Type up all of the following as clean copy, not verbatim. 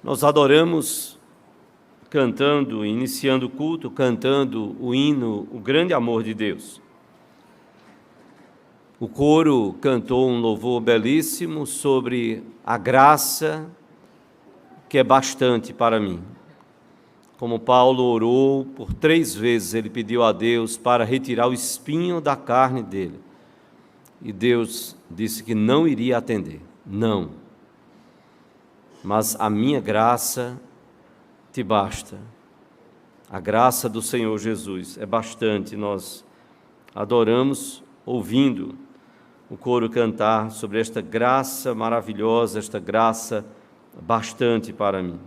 Nós adoramos cantando, iniciando o culto, cantando o hino, o grande amor de Deus. O coro cantou um louvor belíssimo sobre a graça que é bastante para mim. Como Paulo orou, por 3 vezes ele pediu a Deus para retirar o espinho da carne dele. E Deus disse que não iria atender, não. Mas a minha graça te basta. A graça do Senhor Jesus é bastante. Nós adoramos ouvindo o coro cantar sobre esta graça maravilhosa, esta graça bastante para mim.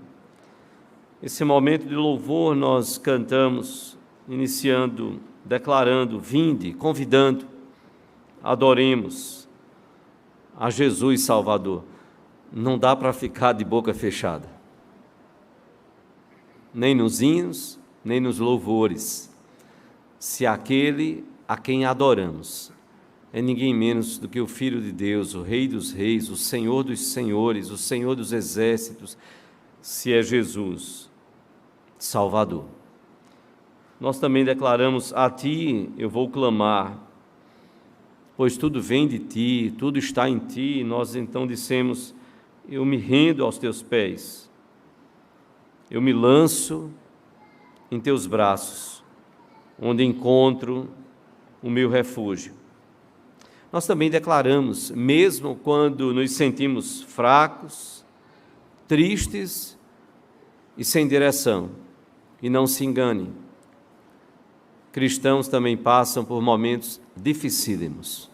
Esse momento de louvor nós cantamos, iniciando, declarando, vinde, convidando, adoremos a Jesus Salvador. Não dá para ficar de boca fechada, nem nos hinos, nem nos louvores, se aquele a quem adoramos é ninguém menos do que o Filho de Deus, o Rei dos Reis, o Senhor dos Senhores, o Senhor dos Exércitos, se é Jesus, Salvador. Nós também declaramos, a Ti eu vou clamar, pois tudo vem de Ti, tudo está em Ti. Nós então dissemos, eu me rendo aos Teus pés, eu me lanço em Teus braços, onde encontro o meu refúgio. Nós também declaramos, mesmo quando nos sentimos fracos, tristes e sem direção, e não se engane, cristãos também passam por momentos dificílimos.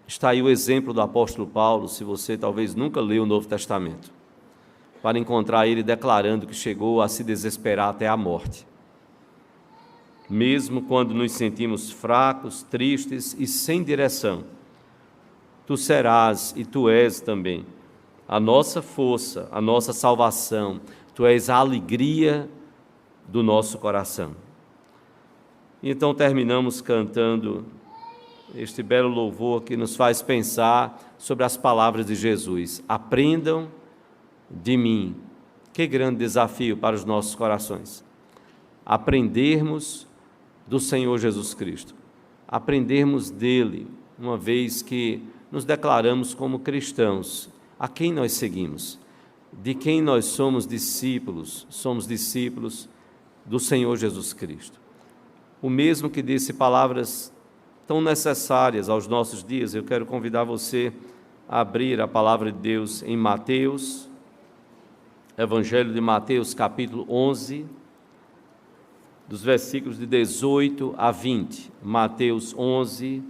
Está aí o exemplo do apóstolo Paulo, se você talvez nunca leu o Novo Testamento, para encontrar ele declarando que chegou a se desesperar até a morte. Mesmo quando nos sentimos fracos, tristes e sem direção, Tu serás e Tu és também a nossa força, a nossa salvação. Tu és a alegria do nosso coração. Então terminamos cantando este belo louvor que nos faz pensar sobre as palavras de Jesus. Aprendam de mim. Que grande desafio para os nossos corações. Aprendermos do Senhor Jesus Cristo. Aprendermos dele, uma vez que nos declaramos como cristãos. A quem nós seguimos? De quem nós somos discípulos? Somos discípulos do Senhor Jesus Cristo. O mesmo que disse palavras tão necessárias aos nossos dias. Eu quero convidar você a abrir a palavra de Deus em Mateus, Evangelho de Mateus, capítulo 11, dos versículos de 18 a 20. Mateus 11,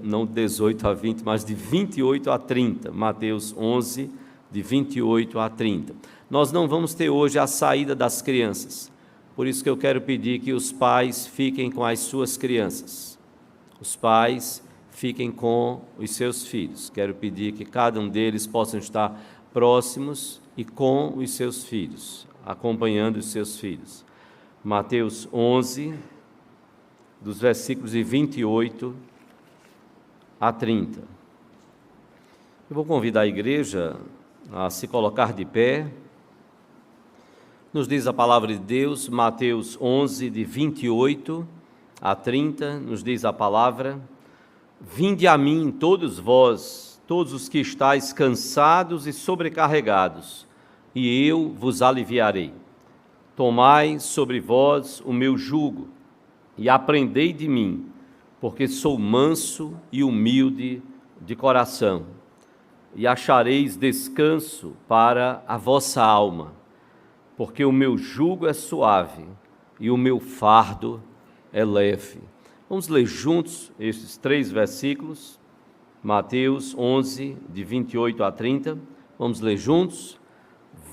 não 18 a 20, mas de 28 a 30. Mateus 11, de 28 a 30. Nós não vamos ter hoje a saída das crianças. Por isso que eu quero pedir que os pais fiquem com as suas crianças. Os pais fiquem com os seus filhos. Quero pedir que cada um deles possam estar próximos e com os seus filhos, acompanhando os seus filhos. Mateus 11, dos versículos de 28 a 30. Eu vou convidar a igreja a se colocar de pé. Nos diz a palavra de Deus, Mateus 11, de 28 a 30, nos diz a palavra: Vinde a mim, todos vós, todos os que estáis cansados e sobrecarregados, e eu vos aliviarei. Tomai sobre vós o meu jugo, e aprendei de mim, porque sou manso e humilde de coração, e achareis descanso para a vossa alma, porque o meu jugo é suave e o meu fardo é leve. Vamos ler juntos estes 3 versículos, Mateus 11, de 28 a 30. Vamos ler juntos.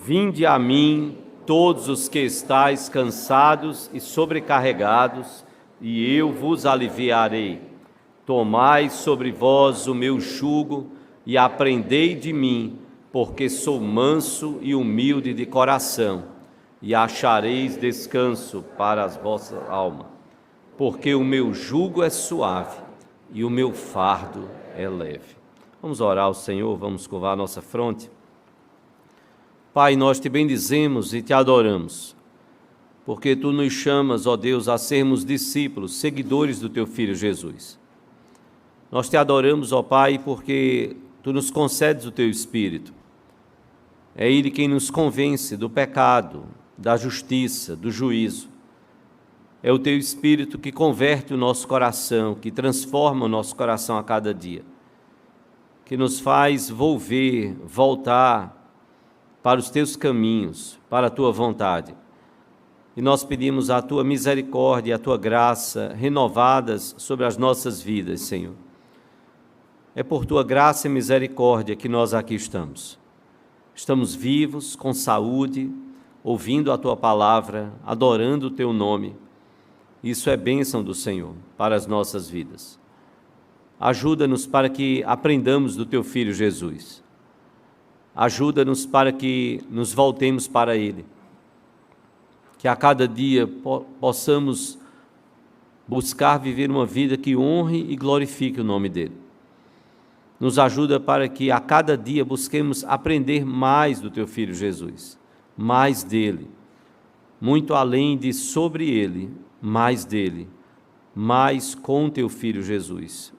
Vinde a mim, todos os que estáis cansados e sobrecarregados, e eu vos aliviarei. Tomai sobre vós o meu jugo e aprendei de mim, porque sou manso e humilde de coração, e achareis descanso para as vossas almas. Porque o meu jugo é suave e o meu fardo é leve. Vamos orar ao Senhor, vamos curvar a nossa fronte. Pai, nós te bendizemos e te adoramos, porque Tu nos chamas, ó Deus, a sermos discípulos, seguidores do Teu Filho Jesus. Nós te adoramos, ó Pai, porque Tu nos concedes o Teu Espírito. É Ele quem nos convence do pecado, da justiça, do juízo. É o Teu Espírito que converte o nosso coração, que transforma o nosso coração a cada dia, que nos faz voltar para os Teus caminhos, para a Tua vontade. E nós pedimos a Tua misericórdia e a Tua graça renovadas sobre as nossas vidas, Senhor. É por Tua graça e misericórdia que nós aqui estamos. Estamos vivos, com saúde, ouvindo a Tua palavra, adorando o Teu nome. Isso é bênção do Senhor para as nossas vidas. Ajuda-nos para que aprendamos do Teu Filho Jesus. Ajuda-nos para que nos voltemos para Ele. Que a cada dia possamos buscar viver uma vida que honre e glorifique o nome dEle. Nos ajuda para que a cada dia busquemos aprender mais do Teu Filho Jesus, mais dEle, muito além de sobre Ele, mais dEle, mais com Teu Filho Jesus,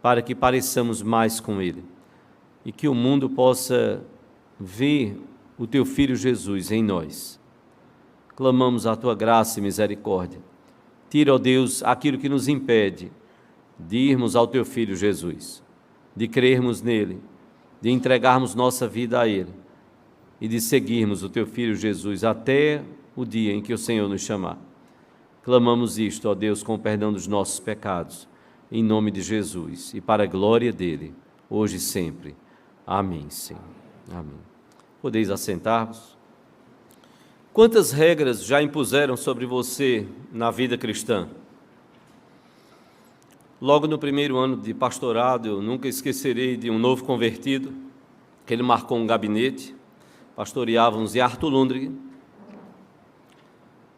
para que pareçamos mais com Ele e que o mundo possa ver o Teu Filho Jesus em nós. Clamamos a Tua graça e misericórdia. Tira, ó Deus, aquilo que nos impede de irmos ao Teu Filho Jesus, de crermos nele, de entregarmos nossa vida a Ele e de seguirmos o Teu Filho Jesus até o dia em que o Senhor nos chamar. Clamamos isto, ó Deus, com o perdão dos nossos pecados, em nome de Jesus e para a glória dEle, hoje e sempre. Amém, Senhor. Amém. Podeis assentar-vos. Quantas regras já impuseram sobre você na vida cristã? Logo no primeiro ano de pastorado, eu nunca esquecerei de um novo convertido, que ele marcou um gabinete, pastoreávamos em Arthur Lundgren,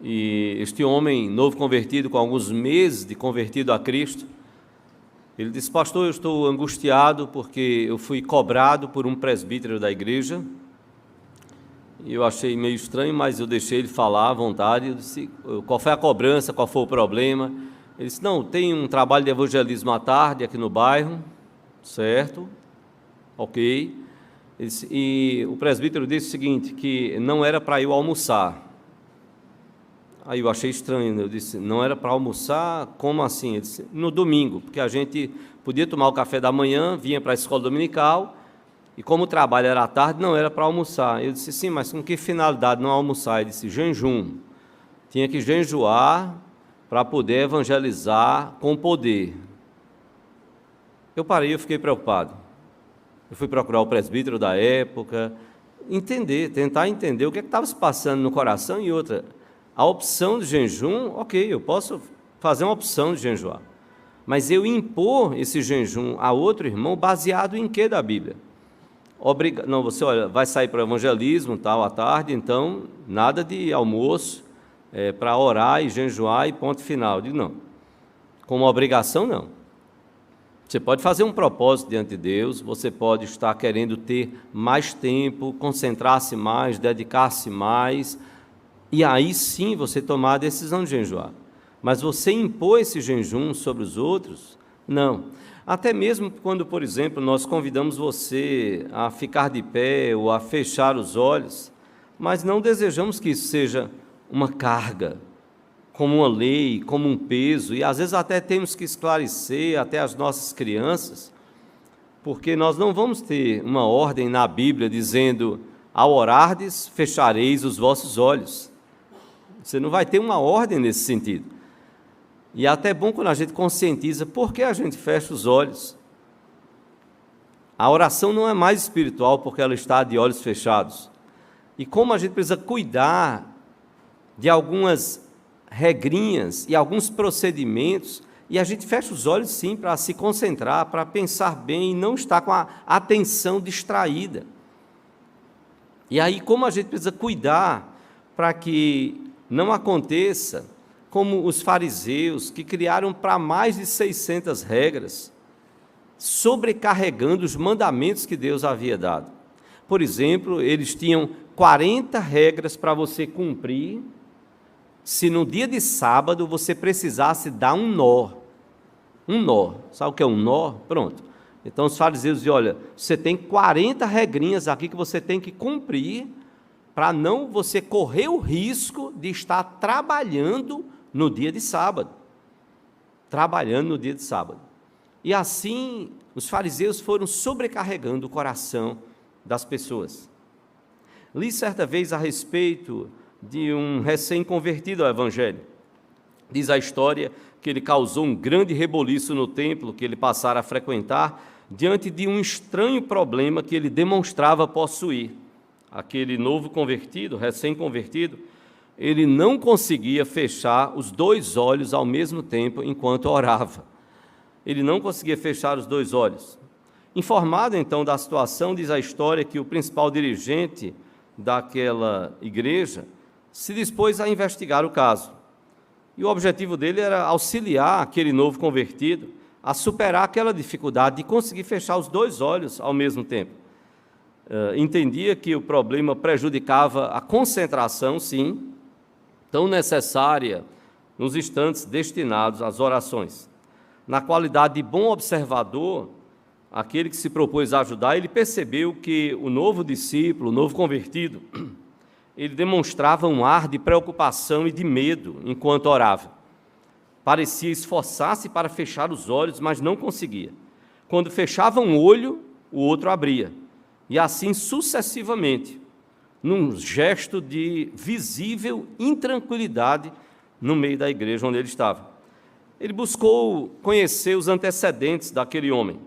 e este homem, novo convertido, com alguns meses de convertido a Cristo, ele disse: pastor, eu estou angustiado porque eu fui cobrado por um presbítero da igreja. E eu achei meio estranho, mas eu deixei ele falar à vontade. Eu disse: qual foi a cobrança, qual foi o problema? Ele disse: não, tem um trabalho de evangelismo à tarde aqui no bairro. Certo, ok. Ele disse, e o presbítero disse o seguinte, que não era para eu almoçar. Aí eu achei estranho, né? Eu disse: não era para almoçar? Como assim? Ele disse: no domingo, porque a gente podia tomar o café da manhã, vinha para a escola dominical, e como o trabalho era à tarde, não era para almoçar. Eu disse: sim, mas com que finalidade não almoçar? Ele disse: jejum. Tinha que jejuar para poder evangelizar com poder. Eu parei, eu fiquei preocupado. Eu fui procurar o presbítero da época, tentar entender o que estava se passando no coração. E outra, a opção de jejum, ok, eu posso fazer uma opção de jejuar, mas eu impor esse jejum a outro irmão baseado em que da Bíblia? Não, você olha, vai sair para o evangelismo tal à tarde, então nada de almoço para orar e jejuar e ponto final. Eu digo: não, como obrigação não. Você pode fazer um propósito diante de Deus, você pode estar querendo ter mais tempo, concentrar-se mais, dedicar-se mais, e aí sim você tomar a decisão de jejuar. Mas você impor esse jejum sobre os outros, não. Até mesmo quando, por exemplo, nós convidamos você a ficar de pé ou a fechar os olhos, mas não desejamos que isso seja uma carga, como uma lei, como um peso, e às vezes até temos que esclarecer até as nossas crianças, porque nós não vamos ter uma ordem na Bíblia dizendo: ao orardes, fechareis os vossos olhos. Você não vai ter uma ordem nesse sentido. E é até bom quando a gente conscientiza por que a gente fecha os olhos. A oração não é mais espiritual porque ela está de olhos fechados. E como a gente precisa cuidar de algumas regrinhas e alguns procedimentos, e a gente fecha os olhos sim para se concentrar, para pensar bem e não estar com a atenção distraída. E aí como a gente precisa cuidar para que não aconteça como os fariseus, que criaram para mais de 600 regras, sobrecarregando os mandamentos que Deus havia dado. Por exemplo, eles tinham 40 regras para você cumprir, se no dia de sábado você precisasse dar um nó. Um nó. Sabe o que é um nó? Pronto. Então os fariseus diziam, olha, você tem 40 regrinhas aqui que você tem que cumprir para não você correr o risco de estar trabalhando no dia de sábado. Trabalhando no dia de sábado. E assim, os fariseus foram sobrecarregando o coração das pessoas. Li certa vez a respeito de um recém-convertido ao Evangelho. Diz a história que ele causou um grande reboliço no templo que ele passara a frequentar, diante de um estranho problema que ele demonstrava possuir. Aquele novo convertido, recém-convertido, ele não conseguia fechar os dois olhos ao mesmo tempo enquanto orava. Ele não conseguia fechar os dois olhos. Informado então da situação, diz a história que o principal dirigente daquela igreja se dispôs a investigar o caso. E o objetivo dele era auxiliar aquele novo convertido a superar aquela dificuldade de conseguir fechar os dois olhos ao mesmo tempo. Entendia que o problema prejudicava a concentração, sim, tão necessária nos instantes destinados às orações. Na qualidade de bom observador, aquele que se propôs a ajudar, ele percebeu que o novo discípulo, o novo convertido, ele demonstrava um ar de preocupação e de medo enquanto orava. Parecia esforçar-se para fechar os olhos, mas não conseguia. Quando fechava um olho, o outro abria. E assim sucessivamente, num gesto de visível intranquilidade no meio da igreja onde ele estava. Ele buscou conhecer os antecedentes daquele homem.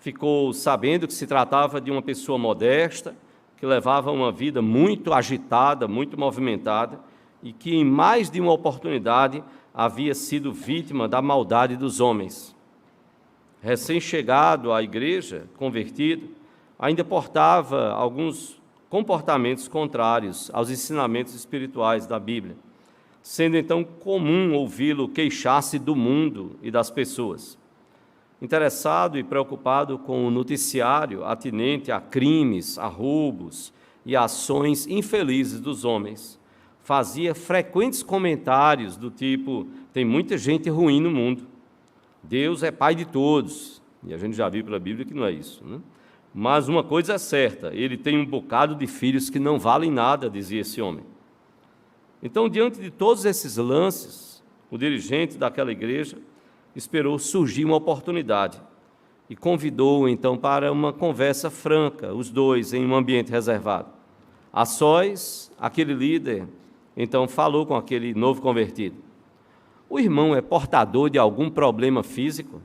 Ficou sabendo que se tratava de uma pessoa modesta, que levava uma vida muito agitada, muito movimentada, e que em mais de uma oportunidade havia sido vítima da maldade dos homens. Recém-chegado à igreja, convertido, ainda portava alguns comportamentos contrários aos ensinamentos espirituais da Bíblia, sendo então comum ouvi-lo queixar-se do mundo e das pessoas. Interessado e preocupado com o noticiário atinente a crimes, a roubos e ações infelizes dos homens, fazia frequentes comentários do tipo: tem muita gente ruim no mundo, Deus é pai de todos, e a gente já viu pela Bíblia que não é isso, né? Mas uma coisa é certa, ele tem um bocado de filhos que não valem nada, dizia esse homem. Então, diante de todos esses lances, o dirigente daquela igreja esperou surgir uma oportunidade e convidou-o então para uma conversa franca, os dois em um ambiente reservado. A sós, aquele líder então falou com aquele novo convertido. O irmão é portador de algum problema físico?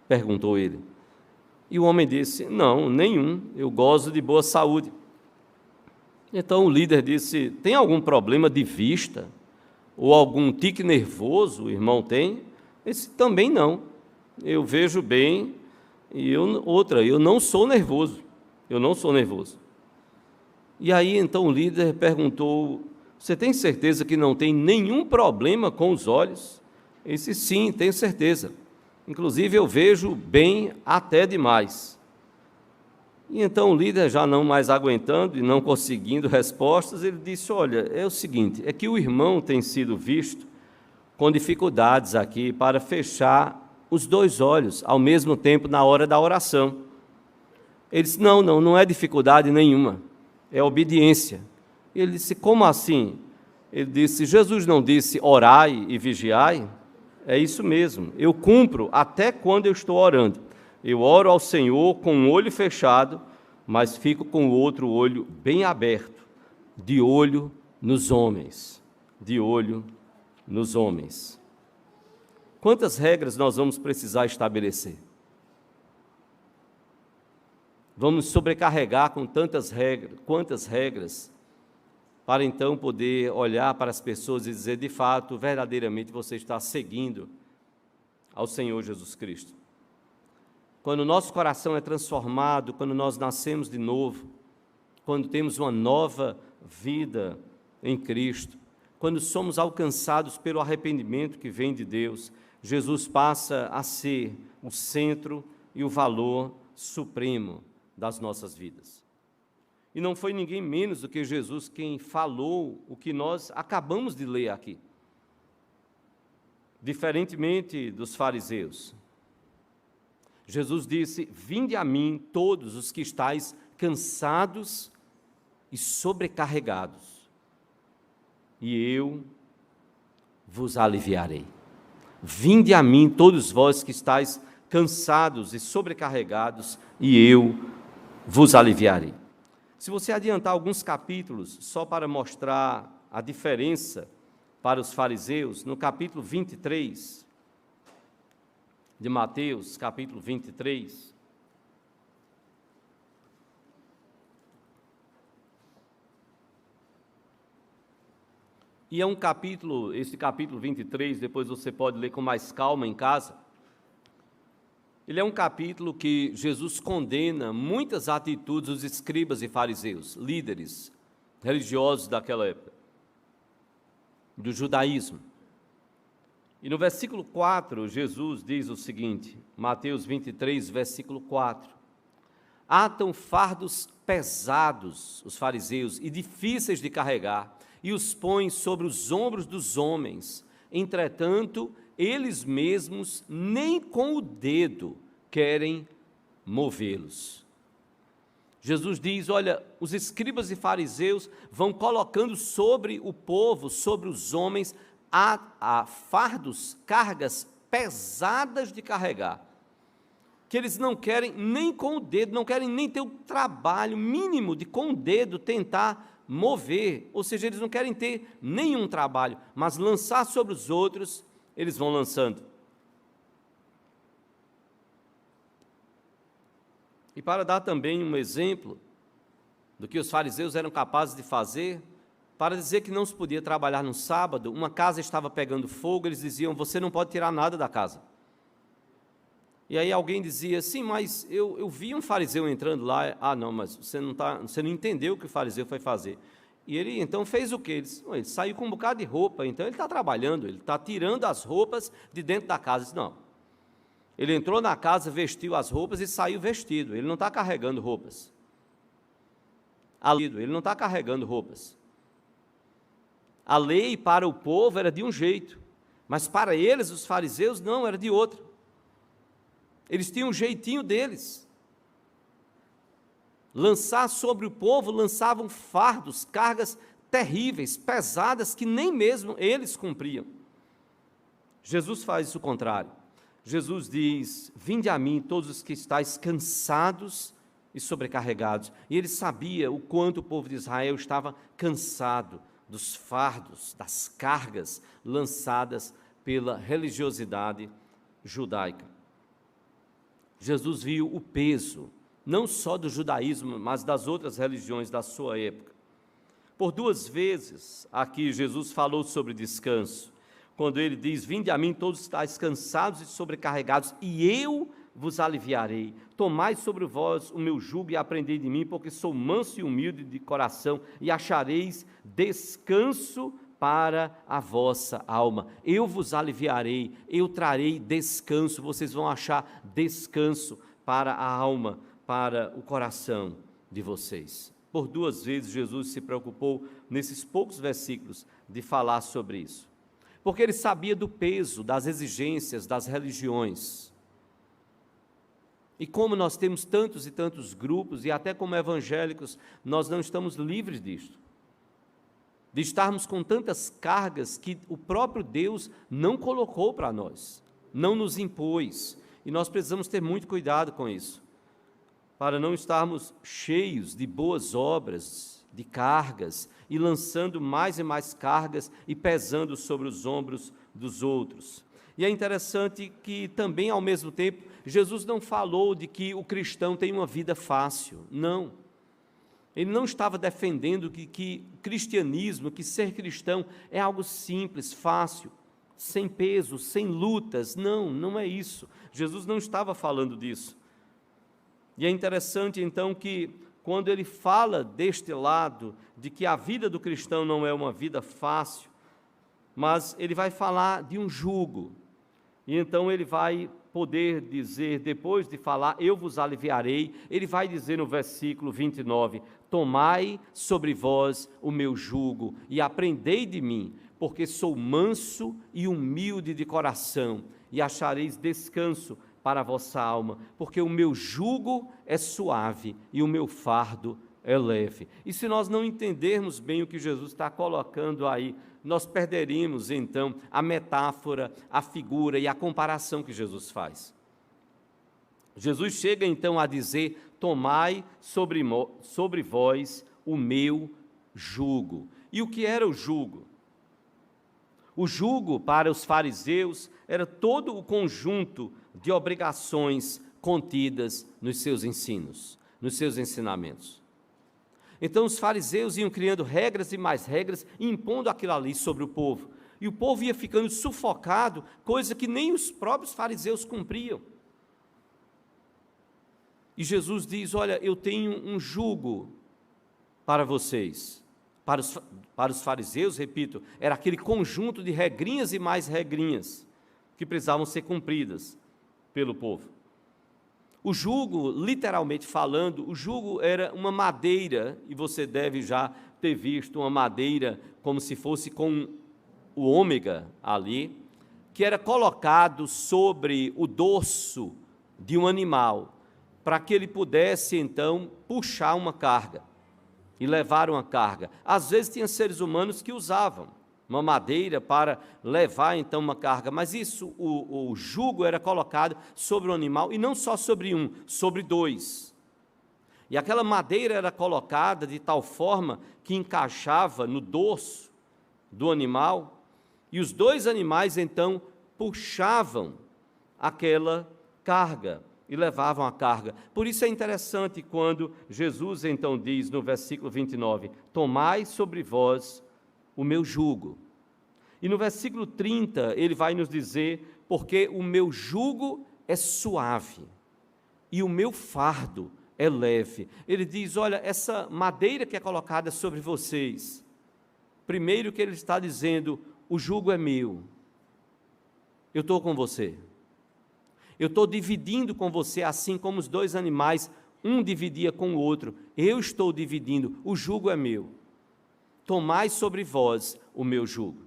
Perguntou ele. E o homem disse: não, nenhum, eu gozo de boa saúde. Então o líder disse: tem algum problema de vista? Ou algum tique nervoso o irmão tem? Ele disse: também não, eu vejo bem, e eu não sou nervoso, eu não sou nervoso. E aí então o líder perguntou: você tem certeza que não tem nenhum problema com os olhos? Ele disse: sim, tenho certeza. Inclusive eu vejo bem até demais. E então o líder, já não mais aguentando e não conseguindo respostas, ele disse: olha, é o seguinte, é que o irmão tem sido visto com dificuldades aqui para fechar os dois olhos ao mesmo tempo na hora da oração. Ele disse: não é dificuldade nenhuma, é obediência. Ele disse: como assim? Ele disse: Jesus não disse orai e vigiai? É isso mesmo, eu cumpro até quando eu estou orando. Eu oro ao Senhor com um olho fechado, mas fico com o outro olho bem aberto, de olho nos homens, de olho nos homens. Quantas regras nós vamos precisar estabelecer? Vamos sobrecarregar com tantas regras, quantas regras, para então poder olhar para as pessoas e dizer: de fato, verdadeiramente você está seguindo ao Senhor Jesus Cristo. Quando o nosso coração é transformado, quando nós nascemos de novo, quando temos uma nova vida em Cristo, quando somos alcançados pelo arrependimento que vem de Deus, Jesus passa a ser o centro e o valor supremo das nossas vidas. E não foi ninguém menos do que Jesus quem falou o que nós acabamos de ler aqui. Diferentemente dos fariseus, Jesus disse: vinde a mim todos os que estáis cansados e sobrecarregados, e eu vos aliviarei. Vinde a mim todos vós que estáis cansados e sobrecarregados, e eu vos aliviarei. Se você adiantar alguns capítulos, só para mostrar a diferença para os fariseus, no capítulo 23 de Mateus, capítulo 23, e é um capítulo, esse capítulo 23, depois você pode ler com mais calma em casa. Ele é um capítulo que Jesus condena muitas atitudes dos escribas e fariseus, líderes religiosos daquela época, do judaísmo. E no versículo 4, Jesus diz o seguinte, Mateus 23, versículo 4: atam fardos pesados, os fariseus, e difíceis de carregar, e os põem sobre os ombros dos homens. Entretanto, eles mesmos nem com o dedo querem movê-los. Jesus diz: olha, os escribas e fariseus vão colocando sobre o povo, sobre os homens, a fardos, cargas pesadas de carregar, que eles não querem nem com o dedo, não querem nem ter o trabalho mínimo de com o dedo tentar mover, ou seja, eles não querem ter nenhum trabalho, mas lançar sobre os outros, eles vão lançando. E para dar também um exemplo do que os fariseus eram capazes de fazer, para dizer que não se podia trabalhar no sábado, uma casa estava pegando fogo, eles diziam: você não pode tirar nada da casa. E aí alguém dizia: sim, mas eu vi um fariseu entrando lá. Ah, não, mas você não entendeu o que o fariseu foi fazer. E ele então fez o quê? Ele saiu com um bocado de roupa, então ele está trabalhando, ele está tirando as roupas de dentro da casa. Disse: não, ele entrou na casa, vestiu as roupas e saiu vestido, ele não está carregando roupas. Ele não está carregando roupas. A lei para o povo era de um jeito, mas para eles, os fariseus, não, era de outro. Eles tinham um jeitinho deles. Lançar sobre o povo, lançavam fardos, cargas terríveis, pesadas, que nem mesmo eles cumpriam. Jesus faz isso o contrário. Jesus diz: vinde a mim todos os que estáis cansados e sobrecarregados. E ele sabia o quanto o povo de Israel estava cansado dos fardos, das cargas lançadas pela religiosidade judaica. Jesus viu o peso, não só do judaísmo, mas das outras religiões da sua época. Por 2 vezes aqui Jesus falou sobre descanso, quando ele diz: vinde a mim todos estáis cansados e sobrecarregados, e eu vos aliviarei. Tomai sobre vós o meu jugo e aprendei de mim, porque sou manso e humilde de coração, e achareis descanso para a vossa alma. Eu vos aliviarei, eu trarei descanso, vocês vão achar descanso para a alma, para o coração de vocês. Por 2 vezes Jesus se preocupou, nesses poucos versículos, de falar sobre isso, porque ele sabia do peso, das exigências das religiões. E como nós temos tantos e tantos grupos, e até como evangélicos, nós não estamos livres disto, de estarmos com tantas cargas que o próprio Deus não colocou para nós, não nos impôs, e nós precisamos ter muito cuidado com isso, para não estarmos cheios de boas obras, de cargas, e lançando mais e mais cargas e pesando sobre os ombros dos outros. E é interessante que também, ao mesmo tempo, Jesus não falou de que o cristão tem uma vida fácil, não. Ele não estava defendendo que cristianismo, que ser cristão é algo simples, fácil, sem peso, sem lutas. Não, não é isso. Jesus não estava falando disso. E é interessante, então, que quando ele fala deste lado, de que a vida do cristão não é uma vida fácil, mas ele vai falar de um jugo. E então ele vai poder dizer, depois de falar, eu vos aliviarei, ele vai dizer no versículo 29, tomai sobre vós o meu jugo e aprendei de mim, porque sou manso e humilde de coração, e achareis descanso para a vossa alma, porque o meu jugo é suave e o meu fardo é leve. E se nós não entendermos bem o que Jesus está colocando aí, nós perderíamos então a metáfora, a figura e a comparação que Jesus faz. Jesus chega então a dizer, tomai sobre vós o meu jugo. E o que era o jugo? O jugo para os fariseus era todo o conjunto de obrigações contidas nos seus ensinos, nos seus ensinamentos. Então os fariseus iam criando regras e mais regras, impondo aquilo ali sobre o povo. E o povo ia ficando sufocado, coisa que nem os próprios fariseus cumpriam. E Jesus diz, olha, eu tenho um jugo para vocês. Para os fariseus, repito, era aquele conjunto de regrinhas e mais regrinhas que precisavam ser cumpridas pelo povo. O jugo, literalmente falando, o jugo era uma madeira, e você deve já ter visto uma madeira como se fosse com o ômega ali, que era colocado sobre o dorso de um animal, para que ele pudesse então puxar uma carga e levar uma carga. Às vezes tinha seres humanos que usavam uma madeira para levar então uma carga, mas isso, o jugo era colocado sobre o animal, e não só sobre um, sobre dois. E aquela madeira era colocada de tal forma que encaixava no dorso do animal, e os dois animais então puxavam aquela carga e levavam a carga. Por isso é interessante quando Jesus então diz no versículo 29, tomai sobre vós o meu jugo. E no versículo 30 ele vai nos dizer, porque o meu jugo é suave e o meu fardo é leve. Ele diz, olha, essa madeira que é colocada sobre vocês, primeiro que ele está dizendo, o jugo é meu, eu estou com você. Eu estou dividindo com você, assim como os dois animais, um dividia com o outro. Eu estou dividindo, o jugo é meu. Tomai sobre vós o meu jugo,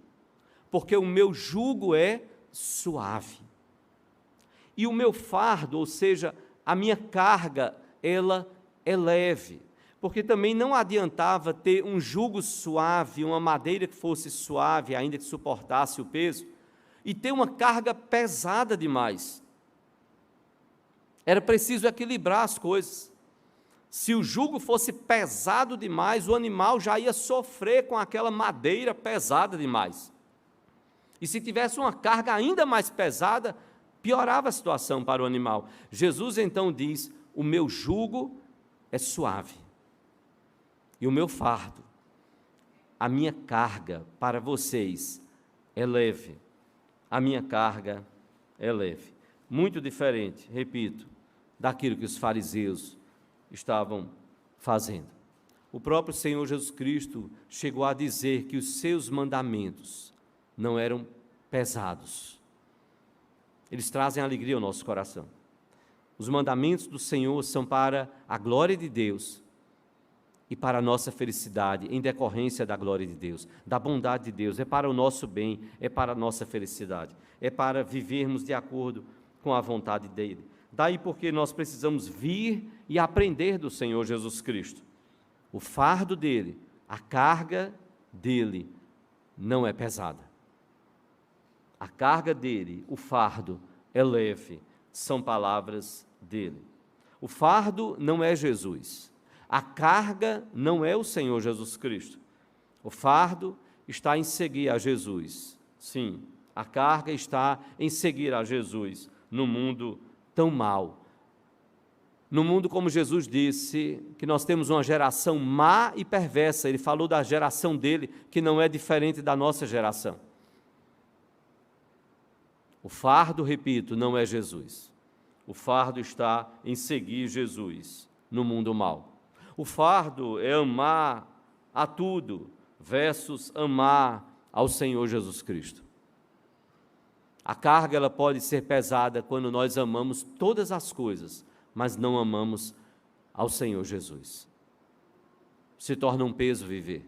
porque o meu jugo é suave. E o meu fardo, ou seja, a minha carga, ela é leve. Porque também não adiantava ter um jugo suave, uma madeira que fosse suave, ainda que suportasse o peso, e ter uma carga pesada demais. Era preciso equilibrar as coisas. Se o jugo fosse pesado demais, o animal já ia sofrer com aquela madeira pesada demais. E se tivesse uma carga ainda mais pesada, piorava a situação para o animal. Jesus então diz, o meu jugo é suave, e o meu fardo, a minha carga para vocês é leve. A minha carga é leve. Muito diferente, repito, daquilo que os fariseus estavam fazendo. O próprio Senhor Jesus Cristo chegou a dizer que os seus mandamentos não eram pesados. Eles trazem alegria ao nosso coração. Os mandamentos do Senhor são para a glória de Deus e para a nossa felicidade, em decorrência da glória de Deus, da bondade de Deus, é para o nosso bem, é para a nossa felicidade, é para vivermos de acordo com a vontade dEle. Daí porque nós precisamos vir e aprender do Senhor Jesus Cristo. O fardo dEle, a carga dEle não é pesada. A carga dEle, o fardo é leve, são palavras dEle. O fardo não é Jesus. A carga não é o Senhor Jesus Cristo. O fardo está em seguir a Jesus. Sim, a carga está em seguir a Jesus no mundo tão mau. No mundo, como Jesus disse, que nós temos uma geração má e perversa. Ele falou da geração dele, que não é diferente da nossa geração. O fardo, repito, não é Jesus. O fardo está em seguir Jesus no mundo mau. O fardo é amar a tudo versus amar ao Senhor Jesus Cristo. A carga ela pode ser pesada quando nós amamos todas as coisas, mas não amamos ao Senhor Jesus. Se torna um peso viver.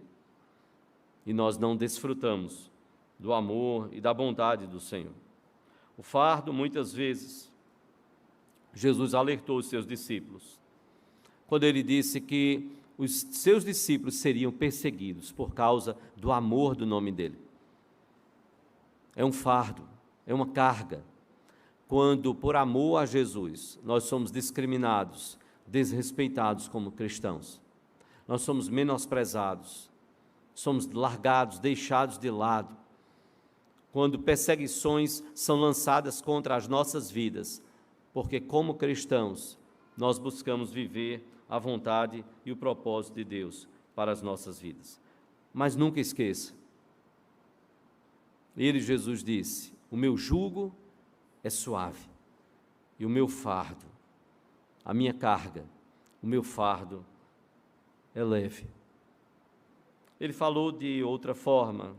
E nós não desfrutamos do amor e da bondade do Senhor. O fardo, muitas vezes, Jesus alertou os seus discípulos, quando ele disse que os seus discípulos seriam perseguidos por causa do amor do nome dele. É um fardo, é uma carga, quando por amor a Jesus nós somos discriminados, desrespeitados como cristãos. Nós somos menosprezados, somos largados, deixados de lado. Quando perseguições são lançadas contra as nossas vidas, porque como cristãos nós buscamos viver a vontade e o propósito de Deus para as nossas vidas. Mas nunca esqueça, ele, Jesus, disse: o meu jugo é suave e o meu fardo, a minha carga, o meu fardo é leve. Ele falou de outra forma,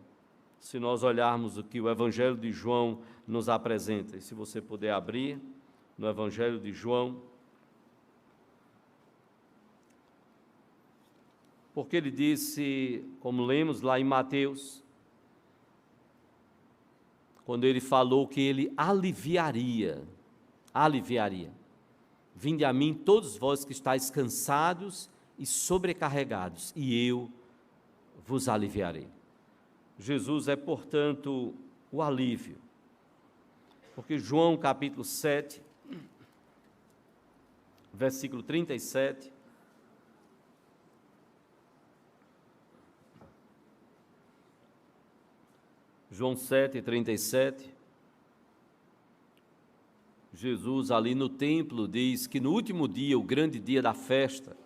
se nós olharmos o que o Evangelho de João nos apresenta, e se você puder abrir no Evangelho de João, porque ele disse, como lemos lá em Mateus, quando ele falou que ele aliviaria, vinde a mim todos vós que estáis cansados e sobrecarregados, e eu vos aliviarei. Jesus é, portanto, o alívio, porque João capítulo 7, versículo 37, João 7, 37, Jesus ali no templo diz que no último dia, o grande dia da festa,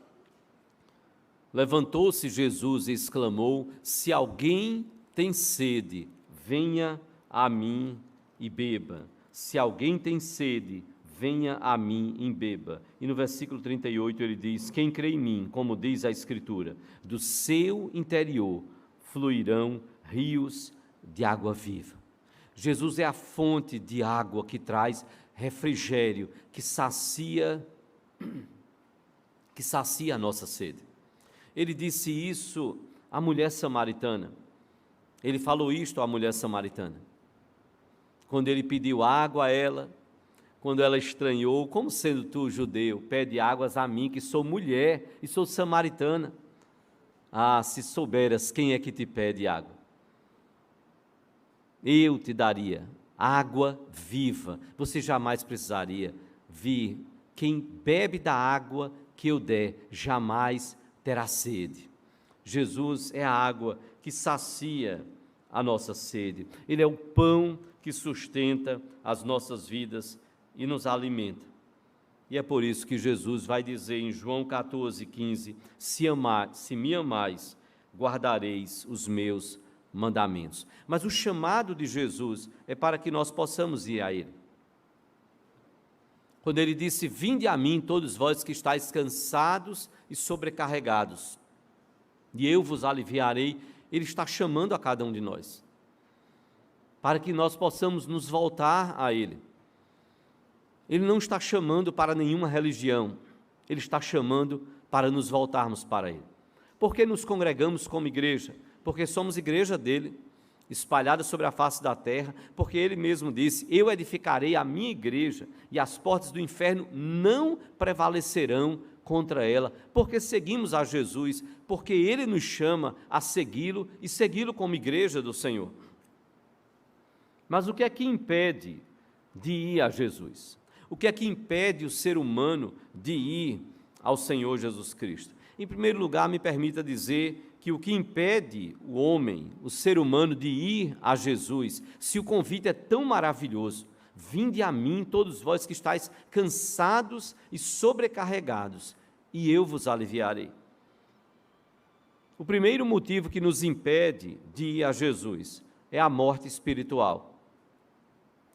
levantou-se Jesus e exclamou: se alguém tem sede, venha a mim e beba. Se alguém tem sede, venha a mim e beba. E no versículo 38 ele diz: quem crê em mim, como diz a Escritura, do seu interior fluirão rios de água viva. Jesus é a fonte de água que traz refrigério, que sacia a nossa sede. Ele disse isso à mulher samaritana. Ele falou isto à mulher samaritana. Quando ele pediu água a ela, quando ela estranhou: como sendo tu judeu, pede águas a mim, que sou mulher e sou samaritana? Ah, se souberas quem é que te pede água. Eu te daria água viva, você jamais precisaria vir. Quem bebe da água que eu der, jamais terá sede. Jesus é a água que sacia a nossa sede. Ele é o pão que sustenta as nossas vidas e nos alimenta. E é por isso que Jesus vai dizer em João 14,15: se me amais, guardareis os meus mandamentos. Mas o chamado de Jesus é para que nós possamos ir a Ele. Quando Ele disse: vinde a mim todos vós que estáis cansados e sobrecarregados, e eu vos aliviarei, Ele está chamando a cada um de nós, para que nós possamos nos voltar a Ele. Ele não está chamando para nenhuma religião, Ele está chamando para nos voltarmos para Ele. Por que nos congregamos como igreja? Porque somos igreja dele, espalhada sobre a face da terra, porque ele mesmo disse: eu edificarei a minha igreja, e as portas do inferno não prevalecerão contra ela, porque seguimos a Jesus, porque ele nos chama a segui-lo e segui-lo como igreja do Senhor. Mas o que é que impede de ir a Jesus? O que é que impede o ser humano de ir ao Senhor Jesus Cristo? Em primeiro lugar, me permita dizer que o que impede o homem, o ser humano, de ir a Jesus, se o convite é tão maravilhoso: vinde a mim todos vós que estáis cansados e sobrecarregados, e eu vos aliviarei. O primeiro motivo que nos impede de ir a Jesus é a morte espiritual.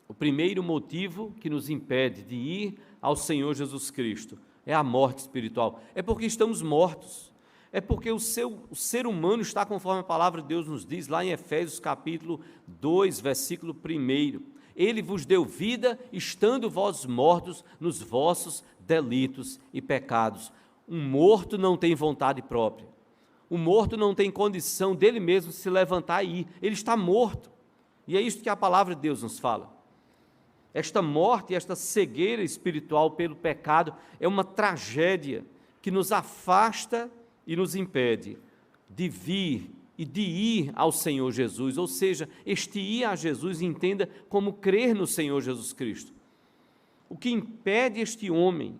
O primeiro motivo que nos impede de ir ao Senhor Jesus Cristo é a morte espiritual. É porque estamos mortos. É porque o ser humano está conforme a palavra de Deus nos diz, lá em Efésios capítulo 2, versículo 1. Ele vos deu vida, estando vós mortos nos vossos delitos e pecados. Um morto não tem vontade própria. O morto não tem condição dele mesmo se levantar e ir. Ele está morto. E é isso que a palavra de Deus nos fala. Esta morte, esta cegueira espiritual pelo pecado é uma tragédia que nos afasta e nos impede de vir e de ir ao Senhor Jesus, ou seja, este ir a Jesus entenda como crer no Senhor Jesus Cristo. O que impede este homem,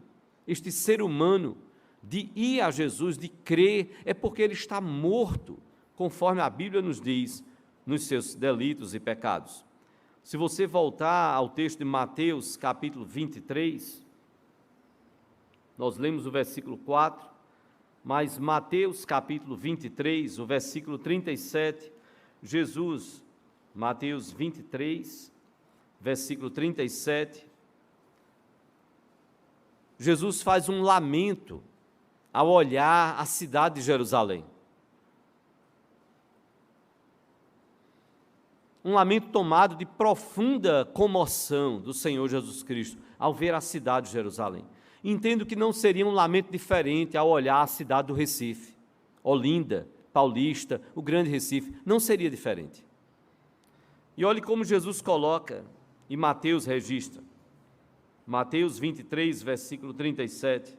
este ser humano, de ir a Jesus, de crer, é porque ele está morto, conforme a Bíblia nos diz, nos seus delitos e pecados. Se você voltar ao texto de Mateus, capítulo 23, nós lemos o versículo 4, mas Mateus, capítulo 23, o versículo 37, Jesus, Mateus 23, versículo 37, Jesus faz um lamento ao olhar a cidade de Jerusalém. Um lamento tomado de profunda comoção do Senhor Jesus Cristo ao ver a cidade de Jerusalém. Entendo que não seria um lamento diferente ao olhar a cidade do Recife, Olinda, Paulista, o Grande Recife, não seria diferente. E olhe como Jesus coloca, e Mateus registra, Mateus 23, versículo 37,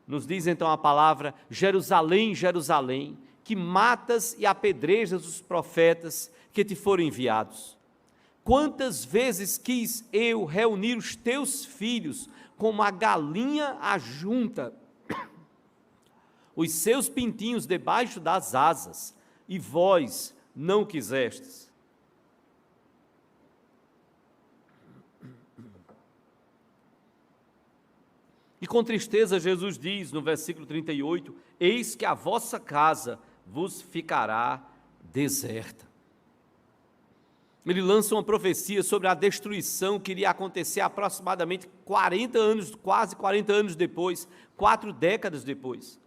nos diz então a palavra: Jerusalém, Jerusalém, que matas e apedrejas os profetas que te foram enviados. Quantas vezes quis eu reunir os teus filhos, como a galinha ajunta os seus pintinhos debaixo das asas, e vós não quisestes. E com tristeza Jesus diz no versículo 38, eis que a vossa casa vos ficará deserta. Ele lança uma profecia sobre a destruição que iria acontecer aproximadamente 40 anos, quase 40 anos depois, 4 décadas depois.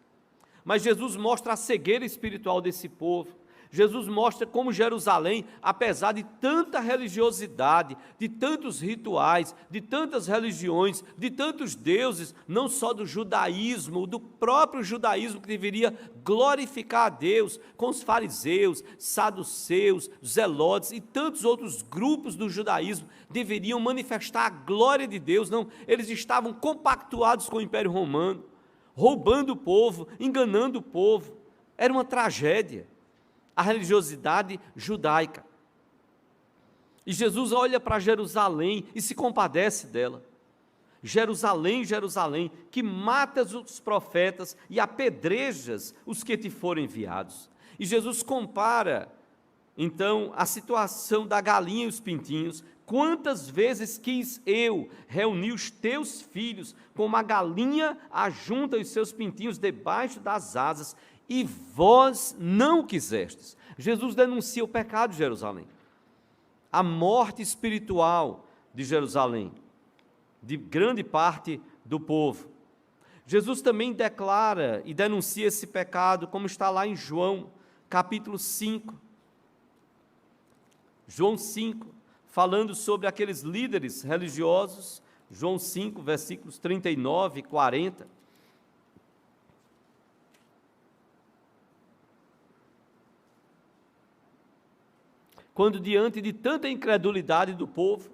Mas Jesus mostra a cegueira espiritual desse povo. Jesus mostra como Jerusalém, apesar de tanta religiosidade, de tantos rituais, de tantas religiões, de tantos deuses, não só do judaísmo, do próprio judaísmo que deveria glorificar a Deus, com os fariseus, saduceus, zelotes e tantos outros grupos do judaísmo, deveriam manifestar a glória de Deus. Não, eles estavam compactuados com o Império Romano, roubando o povo, enganando o povo. Era uma tragédia a religiosidade judaica. E Jesus olha para Jerusalém e se compadece dela. Jerusalém, Jerusalém, que matas os profetas e apedrejas os que te foram enviados. E Jesus compara, então, a situação da galinha e os pintinhos. Quantas vezes quis eu reunir os teus filhos, como a galinha ajunta os seus pintinhos debaixo das asas, e vós não quisestes. Jesus denuncia o pecado de Jerusalém, a morte espiritual de Jerusalém, de grande parte do povo. Jesus também declara e denuncia esse pecado, como está lá em João, capítulo 5. João 5, falando sobre aqueles líderes religiosos, João 5, versículos 39 e 40. Quando diante de tanta incredulidade do povo,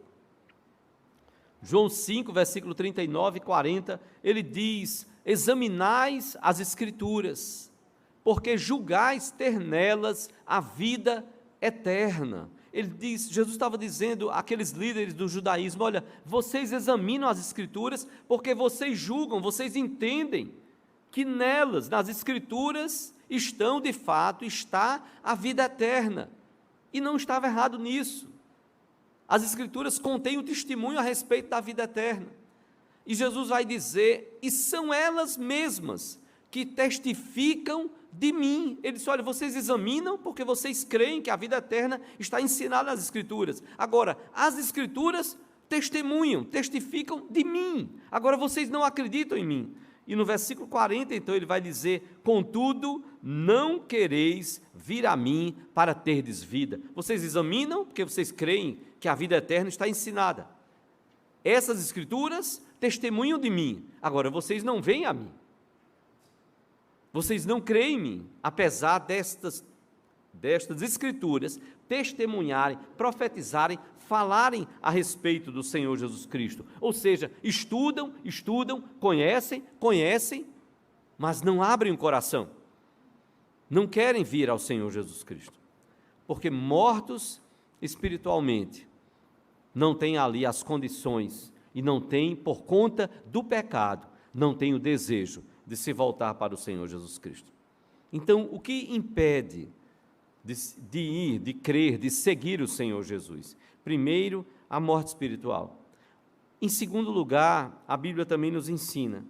João 5, versículo 39 e 40, ele diz: examinais as Escrituras, porque julgais ter nelas a vida eterna. Ele diz, Jesus estava dizendo àqueles líderes do judaísmo: olha, vocês examinam as Escrituras, porque vocês julgam, vocês entendem que nelas, nas Escrituras, estão de fato, está a vida eterna. E não estava errado nisso. As Escrituras contêm o testemunho a respeito da vida eterna. E Jesus vai dizer, e são elas mesmas que testificam de mim. Ele disse, olha, vocês examinam porque vocês creem que a vida eterna está ensinada nas Escrituras. Agora, as Escrituras testemunham, testificam de mim. Agora, vocês não acreditam em mim. E no versículo 40, então, ele vai dizer, contudo, não quereis vir a mim para terdes vida. Vocês examinam porque vocês creem que a vida eterna está ensinada. Essas escrituras testemunham de mim. Agora, vocês não veem a mim. Vocês não creem em mim, apesar destas escrituras testemunharem, profetizarem, falarem a respeito do Senhor Jesus Cristo. Ou seja, estudam, conhecem, mas não abrem o coração. Não querem vir ao Senhor Jesus Cristo. Porque mortos espiritualmente, não têm ali as condições e não têm, por conta do pecado, não têm o desejo de se voltar para o Senhor Jesus Cristo. Então, o que impede de ir, de crer, de seguir o Senhor Jesus? Primeiro, a morte espiritual. Em segundo lugar, a Bíblia também nos ensina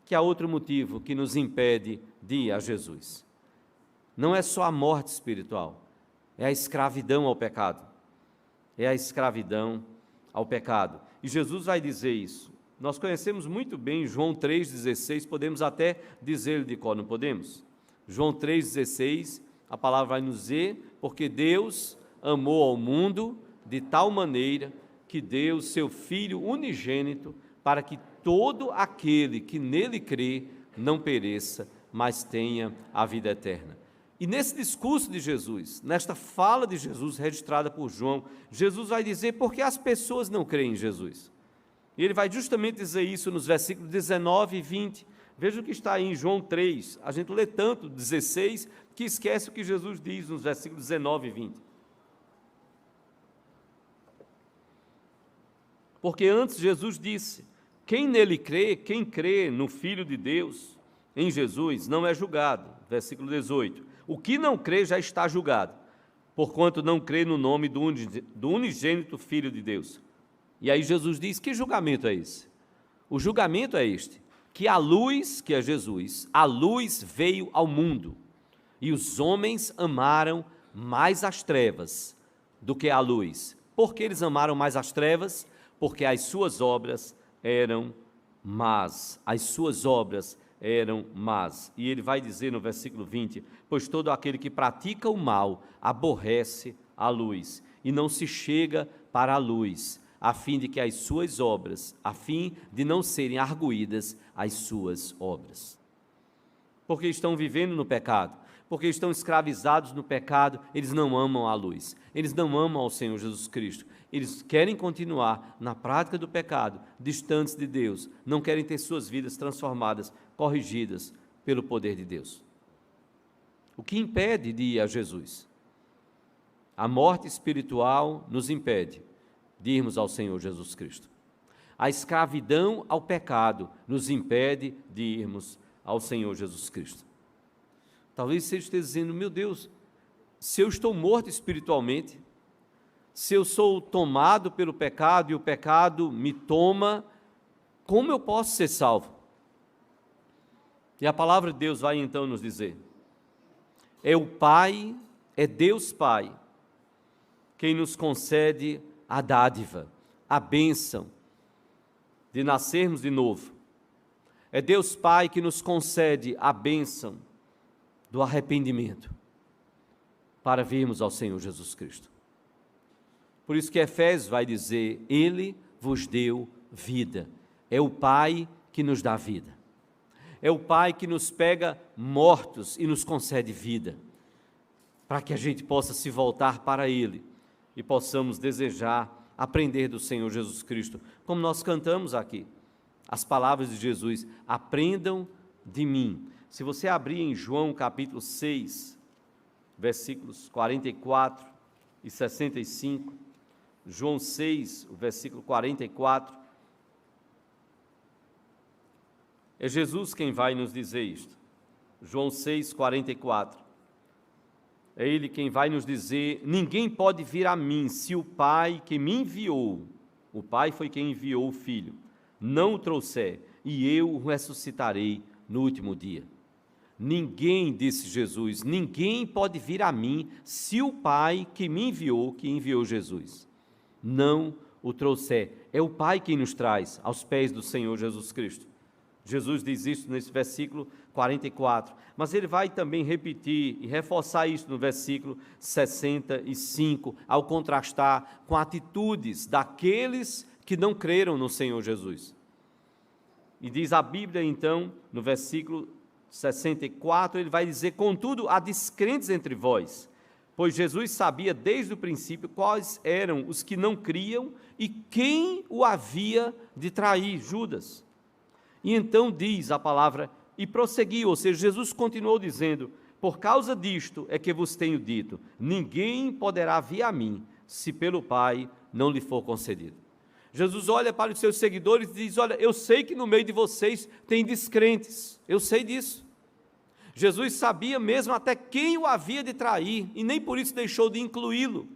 que há outro motivo que nos impede de ir a Jesus. Não é só a morte espiritual, é a escravidão ao pecado. É a escravidão ao pecado. E Jesus vai dizer isso. Nós conhecemos muito bem João 3,16, podemos até dizer de cor, não podemos? João 3,16, a palavra vai nos dizer, porque Deus amou ao mundo de tal maneira que deu seu Filho unigênito para que todo aquele que nele crê não pereça, mas tenha a vida eterna. E nesse discurso de Jesus, nesta fala de Jesus registrada por João, Jesus vai dizer por que as pessoas não creem em Jesus. E ele vai justamente dizer isso nos versículos 19 e 20. Veja o que está aí em João 3. A gente lê tanto 16 que esquece o que Jesus diz nos versículos 19 e 20. Porque antes Jesus disse: quem nele crê, quem crê no Filho de Deus, em Jesus, não é julgado. Versículo 18. O que não crê já está julgado, porquanto não crê no nome do unigênito Filho de Deus. E aí Jesus diz: que julgamento é esse? O julgamento é este, que a luz, que é Jesus, a luz veio ao mundo, e os homens amaram mais as trevas do que a luz. Por que eles amaram mais as trevas? Porque as suas obras eram más, as suas obras eram más. E ele vai dizer no versículo 20, pois todo aquele que pratica o mal aborrece a luz, e não se chega para a luz, a fim de que as suas obras, a fim de não serem arguídas as suas obras. Porque estão vivendo no pecado, porque estão escravizados no pecado, eles não amam a luz, eles não amam ao Senhor Jesus Cristo, eles querem continuar na prática do pecado, distantes de Deus, não querem ter suas vidas transformadas, corrigidas pelo poder de Deus. O que impede de ir a Jesus? A morte espiritual nos impede de irmos ao Senhor Jesus Cristo. A escravidão ao pecado nos impede de irmos ao Senhor Jesus Cristo. Talvez você esteja dizendo: meu Deus, se eu estou morto espiritualmente, se eu sou tomado pelo pecado e o pecado me toma, como eu posso ser salvo? E a palavra de Deus vai então nos dizer: é o Pai, é Deus Pai, quem nos concede a dádiva, a bênção de nascermos de novo. É Deus Pai que nos concede a bênção do arrependimento para virmos ao Senhor Jesus Cristo. Por isso que Efésios vai dizer: Ele vos deu vida. É o Pai que nos dá vida. É o Pai que nos pega mortos e nos concede vida, para que a gente possa se voltar para Ele e possamos desejar aprender do Senhor Jesus Cristo, como nós cantamos aqui, as palavras de Jesus: aprendam de mim. Se você abrir em João capítulo 6, versículos 44 e 65, João 6, o versículo 44, é Jesus quem vai nos dizer isto. João 6, 44. É Ele quem vai nos dizer: ninguém pode vir a mim se o Pai que me enviou, o Pai foi quem enviou o Filho, não o trouxer, e eu o ressuscitarei no último dia. Ninguém, disse Jesus, ninguém pode vir a mim se o Pai que me enviou, que enviou Jesus, não o trouxer. É o Pai quem nos traz aos pés do Senhor Jesus Cristo. Jesus diz isso nesse versículo 44. Mas ele vai também repetir e reforçar isso no versículo 65, ao contrastar com atitudes daqueles que não creram no Senhor Jesus. E diz a Bíblia, então, no versículo 64, ele vai dizer: contudo, há descrentes entre vós, pois Jesus sabia desde o princípio quais eram os que não criam e quem o havia de trair, Judas. E então diz a palavra, e prosseguiu, ou seja, Jesus continuou dizendo: por causa disto é que vos tenho dito, ninguém poderá vir a mim, se pelo Pai não lhe for concedido. Jesus olha para os seus seguidores e diz: olha, eu sei que no meio de vocês tem descrentes, eu sei disso. Jesus sabia mesmo até quem o havia de trair, e nem por isso deixou de incluí-lo